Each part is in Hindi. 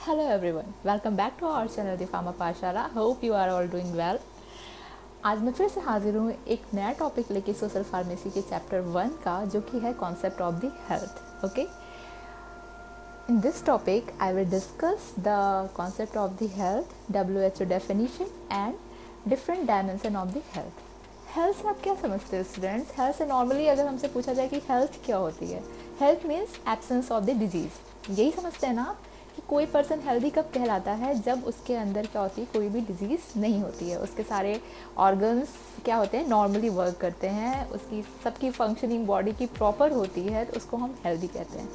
Hello everyone, welcome back to our channel The Pharma Pathshala. Hope you are all doing well. आज मैं फिर से हाजिर हूँ एक नया टॉपिक लेके सोशल फार्मेसी के चैप्टर 1 का, जो कि है concept of the health. Okay, in this topic I will discuss the concept of the health, WHO definition and different dimension of the health. Health से आप क्या समझते हैं स्टूडेंट्स? हेल्थ से नॉर्मली अगर हमसे पूछा जाए कि हेल्थ क्या होती है, health means absence of the disease. यही समझते हैं ना आप कि कोई पर्सन हेल्दी कब कहलाता है? जब उसके अंदर क्या होती है, कोई भी डिजीज़ नहीं होती है, उसके सारे ऑर्गन्स क्या होते हैं, नॉर्मली वर्क करते हैं, उसकी सबकी फंक्शनिंग बॉडी की प्रॉपर होती है, तो उसको हम हेल्दी कहते हैं.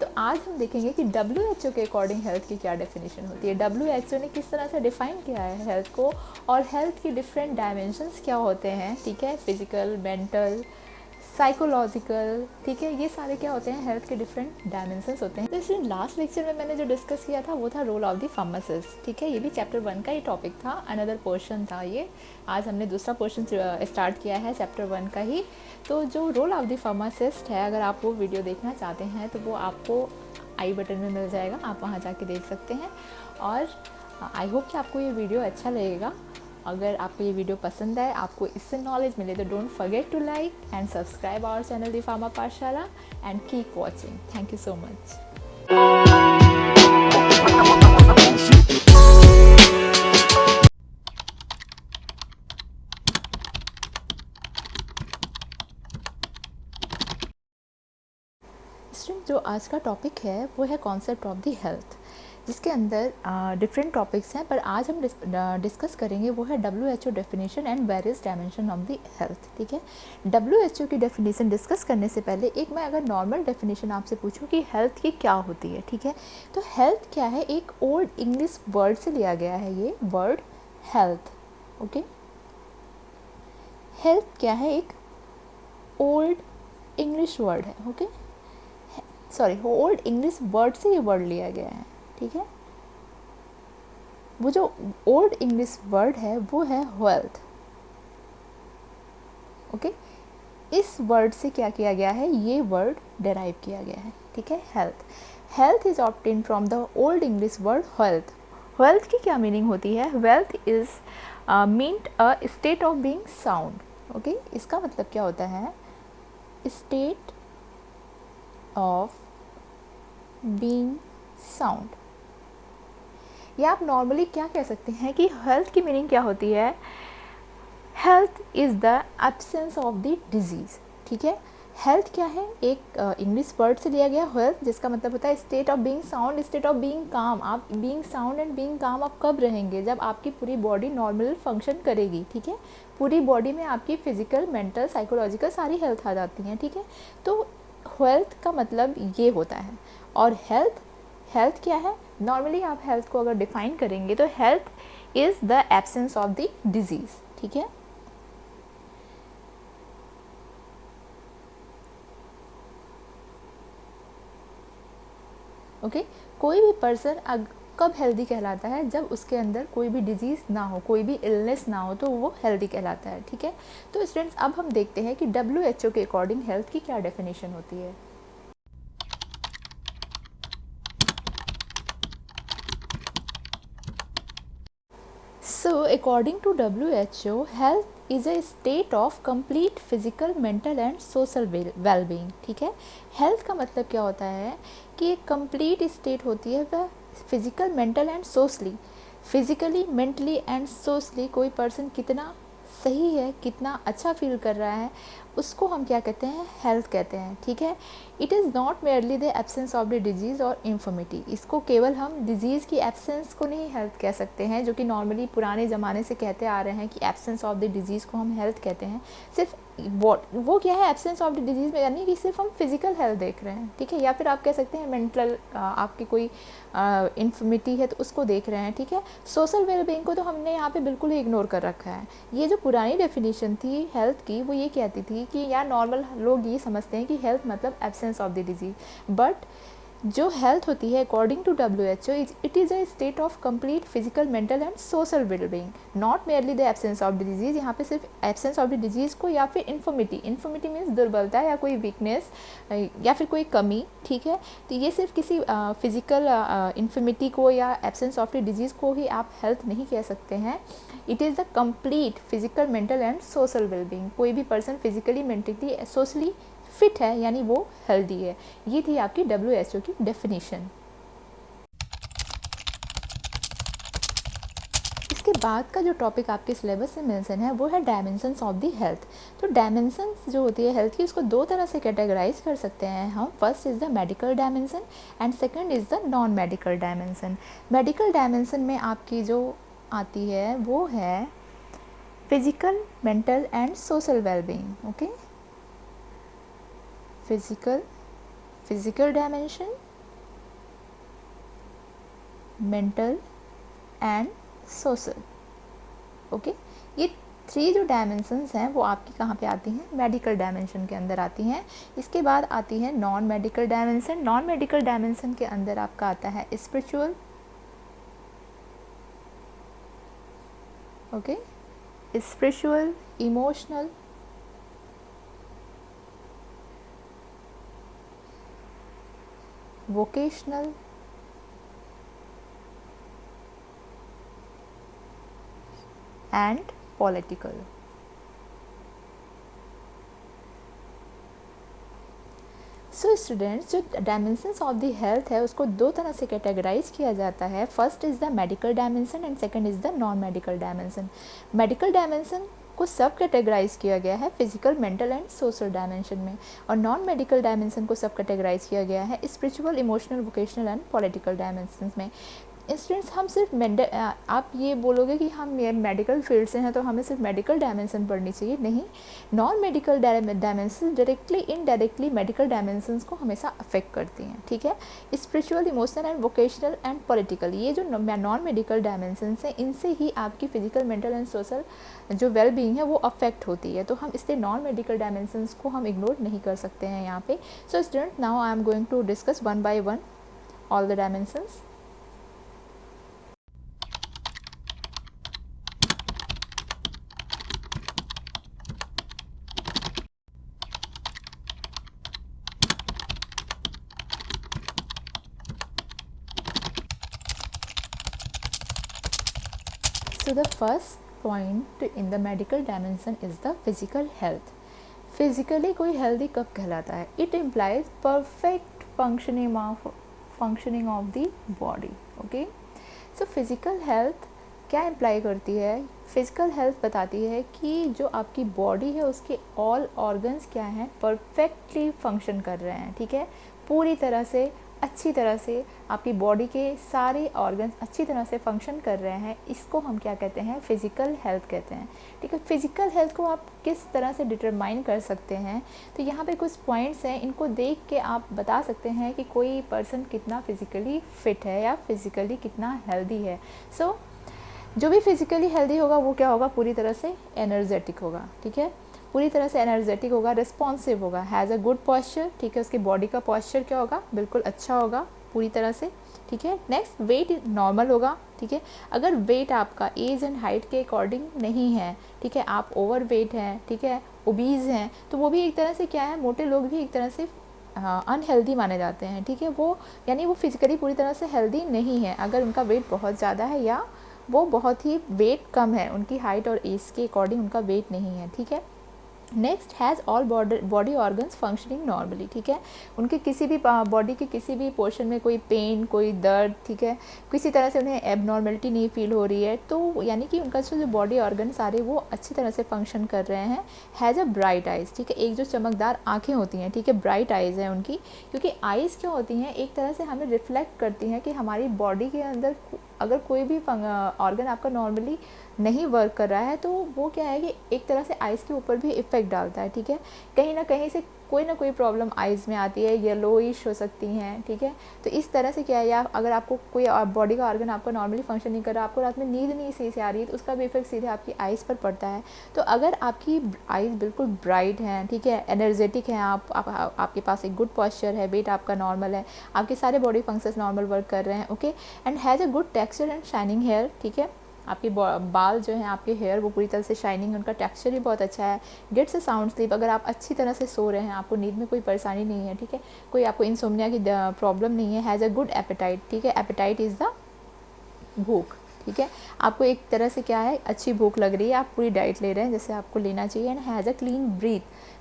तो आज हम देखेंगे कि WHO के अकॉर्डिंग हेल्थ की क्या डेफिनेशन होती है, WHO ने किस तरह से डिफ़ाइन किया है हेल्थ को, और हेल्थ की डिफरेंट डायमेंशंस क्या होते हैं. ठीक है, फिजिकल, मेंटल, साइकोलॉजिकल. ठीक है, ये सारे क्या होते हैं, हेल्थ के डिफरेंट डायमेंशंस होते हैं. तो इसलिए लास्ट लेक्चर में मैंने जो डिस्कस किया था वो था रोल ऑफ द फार्मासिस्ट. ठीक है, ये भी चैप्टर 1 का ही टॉपिक था, अनदर पोर्शन था ये. आज हमने दूसरा पोर्शन स्टार्ट किया है चैप्टर 1 का ही. तो जो रोल ऑफ द फार्मासिस्ट है, अगर आप वो वीडियो देखना चाहते हैं तो वो आपको आई बटन में मिल जाएगा, आप वहाँ जाके देख सकते हैं. और आई होप कि आपको ये वीडियो अच्छा लगेगा. अगर आपको ये वीडियो पसंद आए, आपको इससे नॉलेज मिले, तो don't forget to like and subscribe our channel the pharma Pathshala and keep watching. Thank you so much. Student, जो आज का टॉपिक है वो है कॉन्सेप्ट ऑफ द हेल्थ, जिसके अंदर डिफरेंट टॉपिक्स हैं, पर आज हम डिस्कस करेंगे वो है WHO definition and various dimension of the health. ठीक है, WHO की डेफिनेशन डिस्कस करने से पहले एक मैं अगर नॉर्मल डेफिनेशन आपसे पूछूं कि हेल्थ की क्या होती है. ठीक है, तो हेल्थ क्या है, एक ओल्ड इंग्लिश वर्ड से लिया गया है ये वर्ड हेल्थ. ओके, हेल्थ क्या है, एक ओल्ड इंग्लिश वर्ड है. Okay, sorry, old English word से ये वर्ड लिया गया है. ठीक है, वो जो ओल्ड इंग्लिश वर्ड है वो है वेल्थ. ओके, इस वर्ड से क्या किया गया है, ये वर्ड डेराइव किया गया है. ठीक है, health. Health is obtain from the old English word health. Wealth की क्या मीनिंग होती है? Wealth is meant a state of being sound. Okay, इसका मतलब क्या होता है, स्टेट ऑफ बीइंग साउंड. या आप नॉर्मली क्या कह सकते हैं कि हेल्थ की मीनिंग क्या होती है? Health is the absence of the disease. ठीक है, हेल्थ क्या है, एक इंग्लिश वर्ड से लिया गया हेल्थ, जिसका मतलब होता है state of being sound, state of being काम. आप बीइंग साउंड एंड बीइंग काम आप कब रहेंगे? जब आपकी पूरी बॉडी नॉर्मल फंक्शन करेगी. ठीक है, पूरी बॉडी में आपकी फिजिकल, मेंटल, साइकोलॉजिकल सारी हेल्थ आ जाती हैं. ठीक है, तो हेल्थ का मतलब ये होता है. और हेल्थ हेल्थ क्या है, नॉर्मली आप हेल्थ को अगर डिफाइन करेंगे तो health is the absence of the disease. ठीक है, ओके, कोई भी पर्सन कब हेल्दी कहलाता है? जब उसके अंदर कोई भी डिजीज़ ना हो, कोई भी इलनेस ना हो, तो वो हेल्दी कहलाता है. ठीक है, तो स्टूडेंट्स अब हम देखते हैं कि WHO के अकॉर्डिंग हेल्थ की क्या डेफिनेशन होती है. So, according to WHO, health is a state of complete physical, mental and social well-being. ठीक है, हेल्थ का मतलब क्या होता है कि एक कंप्लीट स्टेट होती है वह physical, mental and socially. Physically, mentally and socially कोई पर्सन कितना सही है, कितना अच्छा फील कर रहा है, उसको हम क्या कहते हैं, हेल्थ कहते हैं. ठीक है, it is not merely the absence of the disease और इन्फॉर्मिटी. इसको केवल हम डिजीज़ की एब्सेंस को नहीं हेल्थ कह सकते हैं, जो कि नॉर्मली पुराने ज़माने से कहते आ रहे हैं कि एब्सेंस ऑफ द डिजीज़ को हम हेल्थ कहते हैं. सिर्फ वो क्या है, एब्सेंस ऑफ द डिजीज़ में, यानी कि सिर्फ हम फिजिकल हेल्थ देख रहे हैं. ठीक है, या फिर आप कह सकते हैं मेंटल, आपकी कोई इन्फॉर्मिटी है तो उसको देख रहे हैं. ठीक है, सोशल वेलबींग को तो हमने यहाँ पे बिल्कुल ही इग्नोर कर रखा है. ये जो पुरानी डेफिनेशन थी हेल्थ की, वो ये कहती थी कि यार नॉर्मल लोग ये समझते हैं कि हेल्थ मतलब absence of the disease, but जो हेल्थ होती है according to WHO it is a state of complete physical, mental and social wellbeing, not merely the absence of the disease. यहाँ पे सिर्फ एब्सेंस ऑफ द डिजीज़ को या फिर इन्फॉर्मिटी मीन्स दुर्बलता या कोई वीकनेस या फिर कोई कमी, ठीक है। तो ये सिर्फ किसी फिजिकल इन्फॉर्मिटी को या एब्सेंस ऑफ द डिजीज़ को ही आप हेल्थ नहीं कह सकते हैं। It is the complete physical, mental and social wellbeing. कोई भी person physically, mentally, socially fit है यानी वो हेल्दी है। ये थी आपकी WHO की डेफिनेशन। इसके बाद का जो टॉपिक आपके सिलेबस में मेंशन है वो है डायमेंशंस ऑफ द हेल्थ। तो डायमेंशंस जो होती है हेल्थ की उसको दो तरह से कैटेगराइज कर सकते हैं हम। First is the medical dimension and second is the non medical dimension. Medical dimension में आपकी जो आती है वो है physical, mental and social wellbeing. Okay, physical dimension, mental and social। Okay, ये थ्री जो डायमेंशंस हैं वो आपकी कहाँ पे आती हैं? मेडिकल डायमेंशन के अंदर आती हैं। इसके बाद आती है non medical dimension. Non medical dimension के अंदर आपका आता है spiritual, okay, spiritual, emotional, vocational and political। So students, जो डायमेंशंस ऑफ द हेल्थ है उसको दो तरह से कैटेगराइज किया जाता है। First is the medical dimension and second is the non medical dimension. Medical dimension को सब कैटेगराइज किया गया है physical, mental and social dimension में, और नॉन मेडिकल डायमेंशन को सब कैटेगराइज किया गया है spiritual, emotional, vocational and political dimension में। स्टूडेंट्स, हम सिर्फ आप ये बोलोगे कि हम ये मेडिकल फील्ड से हैं तो हमें सिर्फ मेडिकल डायमेंशन पढ़नी चाहिए, नहीं। Non medical dimension directly indirectly medical dimensions को हमेशा अफेक्ट करती हैं, ठीक है। Spiritual, emotional and vocational and political, ये जो नॉन मेडिकल डायमेंशंस हैं इनसे ही आपकी फिजिकल, मेंटल एंड सोशल जो वेल बीइंग है वो अफेक्ट होती है। तो हम इसलिए नॉन मेडिकल डायमेंशंस को हम इग्नोर नहीं कर सकते हैं यहाँ पे। So student, now I am going to discuss one by one all the dimensions. So the first point in the medical dimension is the physical health। Physically कोई हेल्दी कब कहलाता है? It implies perfect functioning of the body. Okay, so physical health क्या इम्प्लाई करती है? फिजिकल हेल्थ बताती है कि जो आपकी बॉडी है उसके ऑल ऑर्गन्स क्या हैं, परफेक्टली फंक्शन कर रहे हैं, ठीक है। पूरी तरह से, अच्छी तरह से आपकी बॉडी के सारे ऑर्गन्स अच्छी तरह से फंक्शन कर रहे हैं, इसको हम क्या कहते हैं? फिजिकल हेल्थ कहते हैं, ठीक है। फिजिकल हेल्थ को आप किस तरह से डिटरमाइन कर सकते हैं? तो यहाँ पे कुछ पॉइंट्स हैं, इनको देख के आप बता सकते हैं कि कोई पर्सन कितना फिजिकली फिट है या फिजिकली कितना हेल्दी है। सो जो भी फिजिकली हेल्दी होगा वो क्या होगा? पूरी तरह से एनर्जेटिक होगा, ठीक है। पूरी तरह से एनर्जेटिक होगा, रिस्पॉन्सिव होगा, हैज़ अ गुड पॉस्चर, ठीक है। उसकी बॉडी का पॉस्चर क्या होगा? बिल्कुल अच्छा होगा पूरी तरह से, ठीक है। नेक्स्ट, वेट नॉर्मल होगा, ठीक है। अगर वेट आपका एज एंड हाइट के अकॉर्डिंग नहीं है, ठीक है, आप ओवर वेट हैं, ठीक है, ओबीज़ हैं, तो वो भी एक तरह से क्या है? मोटे लोग भी एक तरह से अनहेल्दी माने जाते हैं, ठीक है। वो यानी वो फिजिकली पूरी तरह से हेल्दी नहीं है अगर उनका वेट बहुत ज़्यादा है या वो बहुत ही वेट कम है, उनकी हाइट और एज के अकॉर्डिंग उनका वेट नहीं है, ठीक है। Next, has all body organs functioning normally, ठीक है। उनके किसी भी बॉडी के किसी भी पोर्शन में कोई पेन, कोई दर्द, ठीक है, किसी तरह से उन्हें एबनॉर्मलिटी नहीं फील हो रही है, तो यानी कि उनका जो बॉडी ऑर्गन सारे वो अच्छी तरह से फंक्शन कर रहे हैं। हैज़ अ ब्राइट आइज़, ठीक है, एक जो चमकदार आँखें होती हैं, ठीक है, ब्राइट आइज़ हैं उनकी, क्योंकि आइज़ क्या होती हैं? एक तरह से हमें रिफ्लेक्ट करती हैं कि हमारी बॉडी के अंदर अगर कोई भी ऑर्गन आपका नॉर्मली नहीं वर्क कर रहा है तो वो क्या है कि एक तरह से आइज़ के ऊपर भी इफ़ेक्ट डालता है, ठीक है। कहीं ना कहीं से कोई ना कोई प्रॉब्लम आइज़ में आती है, येलोइश हो सकती हैं, ठीक है। तो इस तरह से क्या है, या अगर आपको कोई बॉडी का ऑर्गन आपका नॉर्मली फंक्शन नहीं कर रहा, आपको रात में नींद नहीं सही से आ रही है, तो उसका भी इफेक्ट सीधे आपकी आइज़ पर पड़ता है। तो अगर आपकी आइज़ बिल्कुल ब्राइट हैं, ठीक है, एनर्जेटिक हैं, आपके पास एक गुड पॉस्चर है, वेट आपका नॉर्मल है, आपके सारे बॉडी फंक्शंस नॉर्मल वर्क कर रहे हैं, okay, and has a good texture and shining hair, ठीक है, आपके बाल जो हैं, आपके हेयर वो पूरी तरह से शाइनिंग है, उनका टेक्सचर भी बहुत अच्छा है। गेट्स अ साउंड स्लीप, अगर आप अच्छी तरह से सो रहे हैं, आपको नींद में कोई परेशानी नहीं है, ठीक है, कोई आपको इंसोम्निया की प्रॉब्लम नहीं है। हैज़ अ गुड एपेटाइट, ठीक है, एपेटाइट इज़ द भूख, ठीक है, आपको एक तरह से क्या है, अच्छी भूख लग रही है, आप पूरी डाइट ले रहे हैं जैसे आपको लेना चाहिए। And has a clean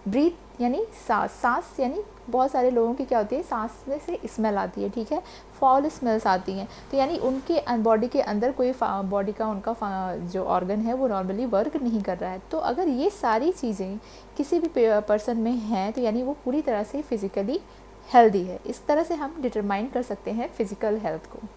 breath यानी सांस यानी बहुत सारे लोगों की क्या होती है, सांस में से स्मेल आती है, ठीक है, फॉल स्मेल्स आती हैं, तो यानी उनके बॉडी के अंदर कोई बॉडी का उनका जो ऑर्गन है वो नॉर्मली वर्क नहीं कर रहा है। तो अगर ये सारी चीज़ें किसी भी पर्सन में हैं, तो यानी वो पूरी तरह से फिज़िकली हेल्दी है। इस तरह से हम डिटरमाइन कर सकते हैं फिज़िकल हेल्थ को।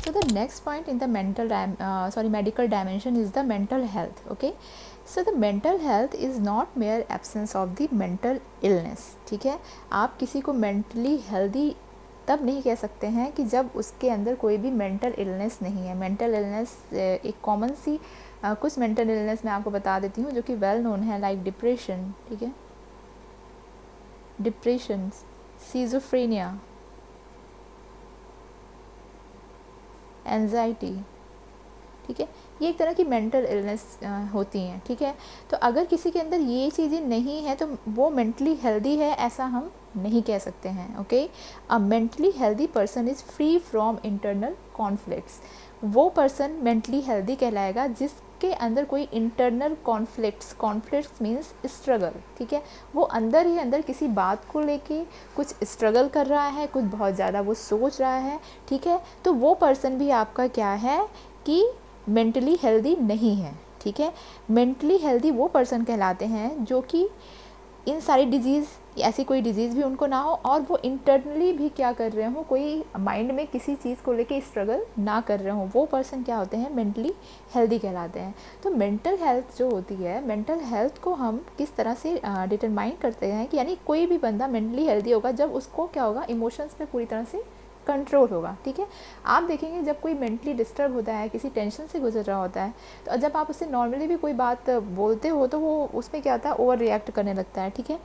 So the next point in the medical dimension is the mental health. Okay, so the mental health is not mere absence of the mental illness. ठीक है, आप किसी को mentally healthy तब नहीं कह सकते हैं कि जब उसके अंदर कोई भी मेंटल इलनेस नहीं है। मेंटल इलनेस एक कॉमन सी कुछ मेंटल इलनेस मैं आपको बता देती हूँ जो कि वेल नोन है, लाइक डिप्रेशन, ठीक है, डिप्रेशन, सीजोफ्रेनिया, एंजाइटी, ठीक है, ये एक तरह की मेंटल इलनेस होती हैं, ठीक है। तो अगर किसी के अंदर ये चीज़ें नहीं है तो वो मेंटली हेल्दी है, ऐसा हम नहीं कह सकते हैं। Okay, a mentally healthy person is free from internal conflicts. वो पर्सन मेंटली हेल्दी कहलाएगा जिसके अंदर कोई इंटरनल कॉन्फ्लिक्ट्स मीन्स स्ट्रगल, ठीक है, वो अंदर ही अंदर किसी बात को लेके कुछ स्ट्रगल कर रहा है, कुछ बहुत ज़्यादा वो सोच रहा है, ठीक है, तो वो पर्सन भी आपका क्या है कि मेंटली हेल्दी नहीं है, ठीक है। मेंटली हेल्दी वो पर्सन कहलाते हैं जो कि इन सारी डिजीज़, ऐसी कोई डिजीज़ भी उनको ना हो और वो इंटरनली भी क्या कर रहे हो, कोई माइंड में किसी चीज़ को लेके स्ट्रगल ना कर रहे हो, वो पर्सन क्या होते हैं, मेंटली हेल्दी कहलाते हैं। तो मेंटल हेल्थ जो होती है, मेंटल हेल्थ को हम किस तरह से डिटरमाइन करते हैं कि यानी कोई भी बंदा मेंटली हेल्दी होगा जब उसको क्या होगा, इमोशंस पे पूरी तरह से कंट्रोल होगा, ठीक है। आप देखेंगे जब कोई मेंटली डिस्टर्ब होता है, किसी टेंशन से गुजर रहा होता है, तो जब आप उससे नॉर्मली भी कोई बात बोलते हो तो वो उसमें क्या होता है, ओवर रिएक्ट करने लगता है, ठीक है,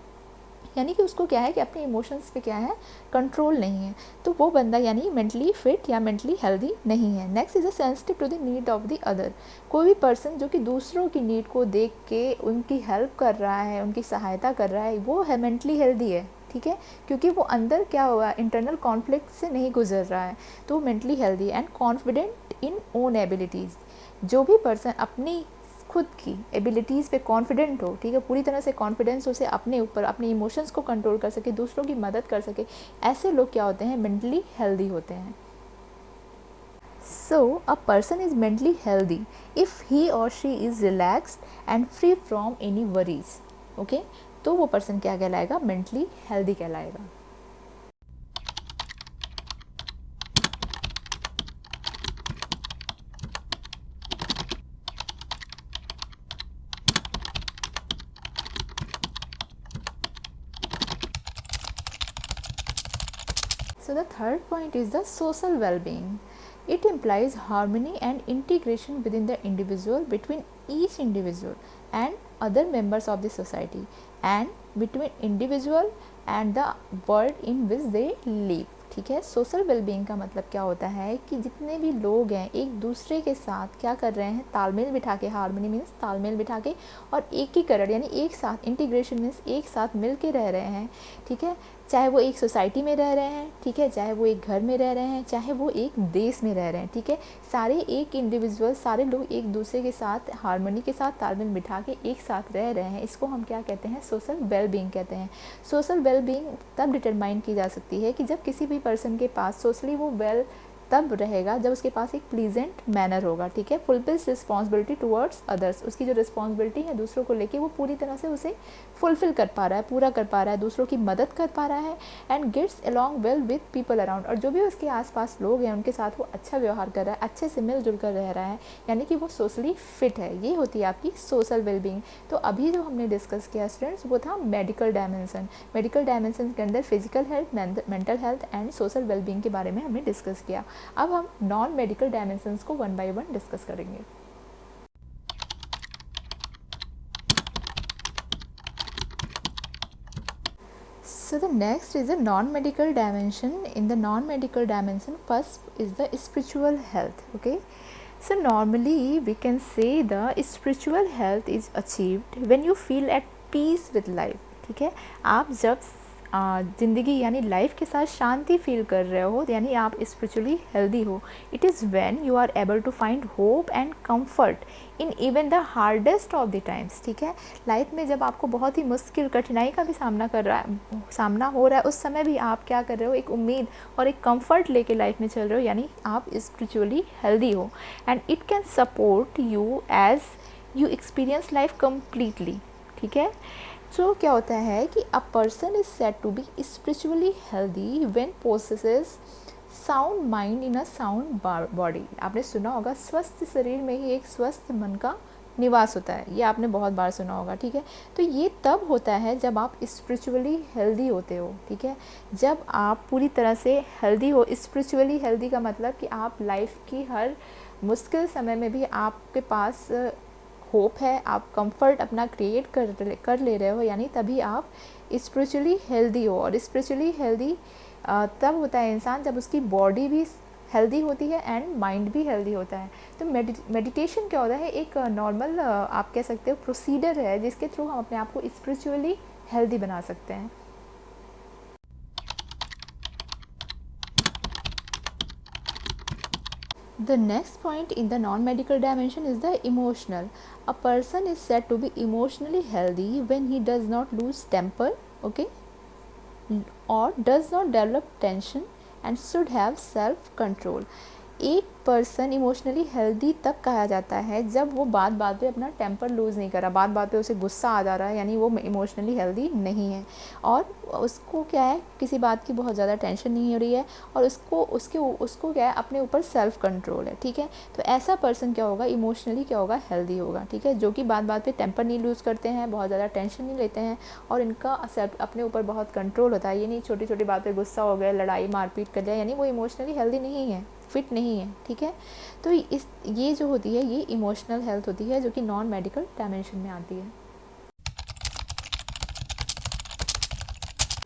यानी कि उसको क्या है कि अपने इमोशंस पे क्या है, कंट्रोल नहीं है, तो वो बंदा यानी मेंटली फिट या मेंटली हेल्दी नहीं है। Next is a sensitive to the need of the other. कोई भी पर्सन जो कि दूसरों की नीड को देख के उनकी हेल्प कर रहा है, उनकी सहायता कर रहा है, वो है मेंटली हेल्दी है, ठीक है, क्योंकि वो अंदर क्या हुआ, इंटरनल कॉन्फ्लिक्ट से नहीं गुजर रहा है, तो वो mentally healthy and confident in own abilities. जो भी पर्सन अपनी खुद की एबिलिटीज़ पे कॉन्फिडेंट हो, ठीक है, पूरी तरह से कॉन्फिडेंस उसे अपने ऊपर, अपने इमोशंस को कंट्रोल कर सके, दूसरों की मदद कर सके, ऐसे लोग क्या होते हैं, मेंटली हेल्दी होते हैं। So a person is mentally healthy if he or she is relaxed and free from any worries. Okay, तो वो पर्सन क्या कहलाएगा, मेंटली हेल्दी कहलाएगा। So the third point is the social well-being. It implies harmony and integration within the individual, between each individual and other members of the society, and between individual and the world in which they live, ठीक है। सोशल वेलबींग का मतलब क्या होता है कि जितने भी लोग हैं एक दूसरे के साथ क्या कर रहे हैं, तालमेल बिठा के, हार्मनी मीन्स तालमेल बिठा के, और एकीकरण यानी एक साथ, इंटीग्रेशन मीन्स एक साथ मिल के रह रहे हैं, ठीक है, चाहे वो एक सोसाइटी में रह रहे हैं, ठीक है, चाहे वो एक घर में रह रहे हैं, चाहे वो एक देश में रह रहे हैं, ठीक है, सारे एक इंडिविजुअल, सारे लोग एक दूसरे के साथ हार्मनी के साथ तालमेल बिठा के एक साथ रह रहे हैं, इसको हम क्या कहते हैं, सोशल वेलबींग कहते हैं। सोशल वेलबींग तब डिटरमाइन की जा सकती है कि जब किसी भी पर्सन के पास सोशली वो वेल तब रहेगा जब उसके पास एक प्लीजेंट मैनर होगा, ठीक है। फुलफिल्स रिस्पॉन्सिबिलिटी टुवर्ड्स अदर्स, उसकी जो रिस्पॉन्सिबिलिटी है दूसरों को लेके वो पूरी तरह से उसे फुलफिल कर पा रहा है, पूरा कर पा रहा है, दूसरों की मदद कर पा रहा है, and gets along well with people around, और जो भी उसके आसपास लोग हैं उनके साथ वो अच्छा व्यवहार कर रहा है, अच्छे से मिलजुल कर रह रहा है, यानी कि वो सोशली फिट है। ये होती है आपकी सोशल वेलबींग। तो अभी जो हमने डिस्कस किया स्टूडेंट्स वो था मेडिकल डायमेंशन। मेडिकल डायमेंशन के अंदर physical health, mental health and social wellbeing के बारे में हमने डिस्कस किया। अब हम नॉन मेडिकल डायमेंशंस को वन बाय वन डिस्कस करेंगे। So the next is a non-medical dimension. In the non-medical dimension, first is the spiritual health. Okay, so normally we can say the spiritual health is achieved when you feel at peace with life. ठीक है, आप जब ज़िंदगी यानी लाइफ के साथ शांति फील कर रहे हो, यानी आप स्पिरिचुअली हेल्दी हो। It is when you are able to find hope and comfort in even the hardest of the times. ठीक है, लाइफ में जब आपको बहुत ही मुश्किल कठिनाई का भी सामना हो रहा है, उस समय भी आप क्या कर रहे हो, एक उम्मीद और एक कंफर्ट लेके लाइफ में चल रहे हो, यानी आप स्पिरिचुअली हेल्दी हो। And it can support you as you experience life completely. ठीक है, तो क्या होता है कि a person is said to be spiritually healthy when possesses sound mind in a sound body. आपने सुना होगा स्वस्थ शरीर में ही एक स्वस्थ मन का निवास होता है, ये आपने बहुत बार सुना होगा। ठीक है, तो ये तब होता है जब आप स्पिरिचुअली हेल्दी होते हो। ठीक है, जब आप पूरी तरह से हेल्दी हो। स्पिरिचुअली हेल्दी का मतलब कि आप लाइफ की हर मुश्किल समय में भी आपके पास होप है, आप कंफर्ट अपना क्रिएट कर ले रहे हो, यानी तभी आप स्पिरिचुअली हेल्दी हो। और स्पिरिचुअली हेल्दी तब होता है इंसान जब उसकी बॉडी भी हेल्दी होती है एंड माइंड भी हेल्दी होता है। तो मेडिटेशन क्या होता है, एक नॉर्मल आप कह सकते हो प्रोसीजर है जिसके थ्रू हम अपने आप को स्पिरिचुअली हेल्दी बना सकते हैं। The next point in the non-medical dimension is the emotional. A person is said to be emotionally healthy when he does not lose temper, okay, or does not develop tension and should have self-control. एक पर्सन इमोशनली हेल्दी तब कहा जाता है जब वो बात बात पे अपना टेम्पर लूज़ नहीं कर रहा, बात बात पे उसे गुस्सा आ जा रहा है, यानी वो इमोशनली हेल्दी नहीं है, और उसको क्या है किसी बात की बहुत ज़्यादा टेंशन नहीं हो रही है, और उसको क्या है अपने ऊपर सेल्फ कंट्रोल है। ठीक है, तो ऐसा पर्सन क्या होगा, इमोशनली क्या होगा, हेल्दी होगा। ठीक है, जो कि बात बात पे टेम्पर नहीं लूज़ करते हैं, बहुत ज़्यादा टेंशन नहीं लेते हैं, और इनका अपने ऊपर बहुत कंट्रोल होता है। ये नहीं छोटी छोटी बात पे गुस्सा हो गया, लड़ाई मारपीट कर लिया, यानी वो इमोशनली हेल्दी नहीं है, फिट नहीं है। ठीक है, तो ये जो होती है ये इमोशनल हेल्थ होती है, जो कि नॉन मेडिकल डायमेंशन में आती है।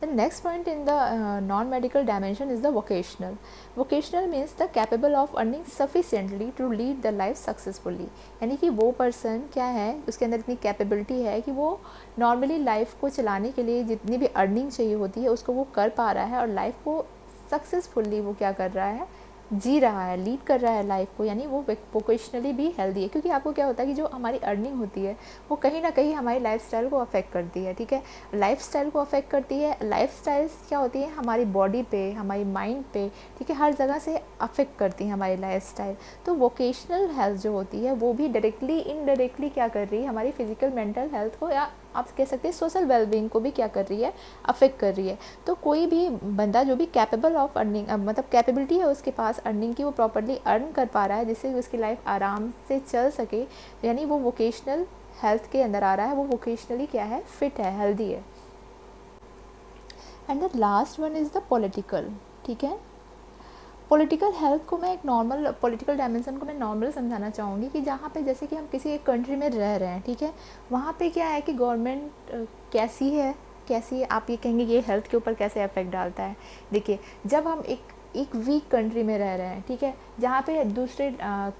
The next point in the non-medical dimension is the vocational. Vocational means the capable of earning sufficiently to lead the life successfully. यानी कि वो पर्सन क्या है, उसके अंदर इतनी कैपेबिलिटी है कि वो नॉर्मली लाइफ को चलाने के लिए जितनी भी अर्निंग चाहिए होती है उसको वो कर पा रहा है, और लाइफ को सक्सेसफुली वो क्या कर रहा है, जी रहा है, लीड कर रहा है लाइफ को, यानी वो वोकेशनली भी हेल्दी है। क्योंकि आपको क्या होता है कि जो हमारी अर्निंग होती है वो कहीं ना कहीं हमारी लाइफस्टाइल को अफेक्ट करती है। ठीक है, लाइफस्टाइल को अफेक्ट करती है। लाइफस्टाइल्स क्या होती है, हमारी बॉडी पे, हमारी माइंड पे, ठीक है, हर जगह से अफेक्ट करती है हमारी लाइफस्टाइल। तो वोकेशनल हेल्थ जो होती है वो भी डायरेक्टली इनडायरेक्टली क्या कर रही है, हमारी फिजिकल मेंटल हेल्थ को, या आप कह सकते हैं सोशल वेलबींग को भी क्या कर रही है, अफेक्ट कर रही है। तो कोई भी बंदा जो भी कैपेबल ऑफ अर्निंग, मतलब कैपेबिलिटी है उसके पास अर्निंग की, वो प्रॉपर्ली अर्न कर पा रहा है जिससे उसकी लाइफ आराम से चल सके, यानी वो वोकेशनल हेल्थ के अंदर आ रहा है, वो वोकेशनली क्या है, फिट है, हेल्दी है। And the last one is the political. ठीक है, पॉलिटिकल हेल्थ को मैं एक नॉर्मल, पॉलिटिकल डायमेंशन को मैं नॉर्मल समझाना चाहूँगी कि जहाँ पे जैसे कि हम किसी एक कंट्री में रह रहे हैं, ठीक है, वहाँ पे क्या है कि गवर्नमेंट कैसी है, आप ये कहेंगे ये हेल्थ के ऊपर कैसे इफेक्ट डालता है। देखिए, जब हम एक वीक कंट्री में रह रहे हैं, ठीक है, जहाँ पे दूसरे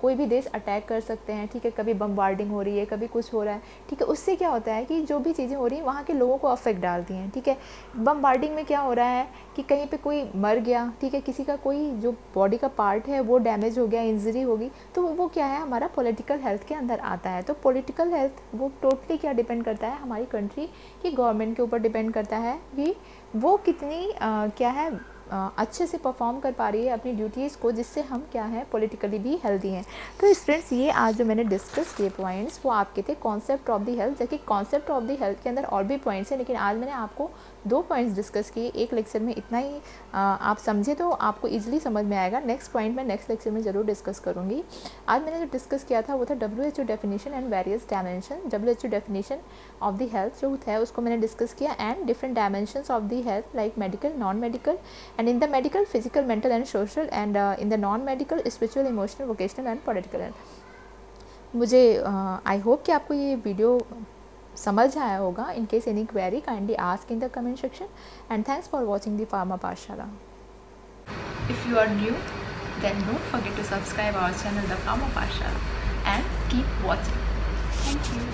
कोई भी देश अटैक कर सकते हैं, ठीक है, कभी बम्बार्डिंग हो रही है, कभी कुछ हो रहा है, ठीक है, उससे क्या होता है कि जो भी चीज़ें हो रही हैं वहाँ के लोगों को अफेक्ट डालती हैं। ठीक है, बम्बार्डिंग में क्या हो रहा है कि कहीं पे कोई मर गया, ठीक है, किसी का कोई जो बॉडी का पार्ट है वो डैमेज हो गया, इंजरी होगी, तो वो क्या है, हमारा पॉलिटिकल हेल्थ के अंदर आता है। तो पॉलिटिकल हेल्थ वो टोटली क्या डिपेंड करता है, हमारी कंट्री की गवर्नमेंट के ऊपर डिपेंड करता है कि वो कितनी क्या है, अच्छे से परफॉर्म कर पा रही है अपनी ड्यूटीज़ को, जिससे हम क्या है पॉलिटिकली भी हेल्दी हैं। तो स्टूडेंट्स ये आज जो मैंने डिस्कस किए पॉइंट्स वो आपके थे कॉन्सेप्ट ऑफ द हेल्थ, जबकि कॉन्सेप्ट ऑफ द हेल्थ के अंदर और भी पॉइंट्स हैं, लेकिन आज मैंने आपको 2 पॉइंट्स डिस्कस किए एक लेक्चर में। इतना ही आप समझे तो आपको ईजिली समझ में आएगा। नेक्स्ट पॉइंट मैं नेक्स्ट लेक्चर में ज़रूर डिस्कस करूँगी। आज मैंने जो डिस्कस किया था वो था WHO definition and various dimension. WHO definition of the health जो है उसको मैंने डिस्कस किया, and different dimensions of the health like medical, non medical, and in the medical physical, mental and social, and in the non medical spiritual, emotional, vocational and political health. मुझे आई होप कि आपको ये वीडियो समझ आया होगा। In case any query kindly ask in the comment section, and thanks for watching the pharma पाठशाला। If you are new, then don't forget to subscribe our channel, The Farmer Pashala, and keep watching. Thank you.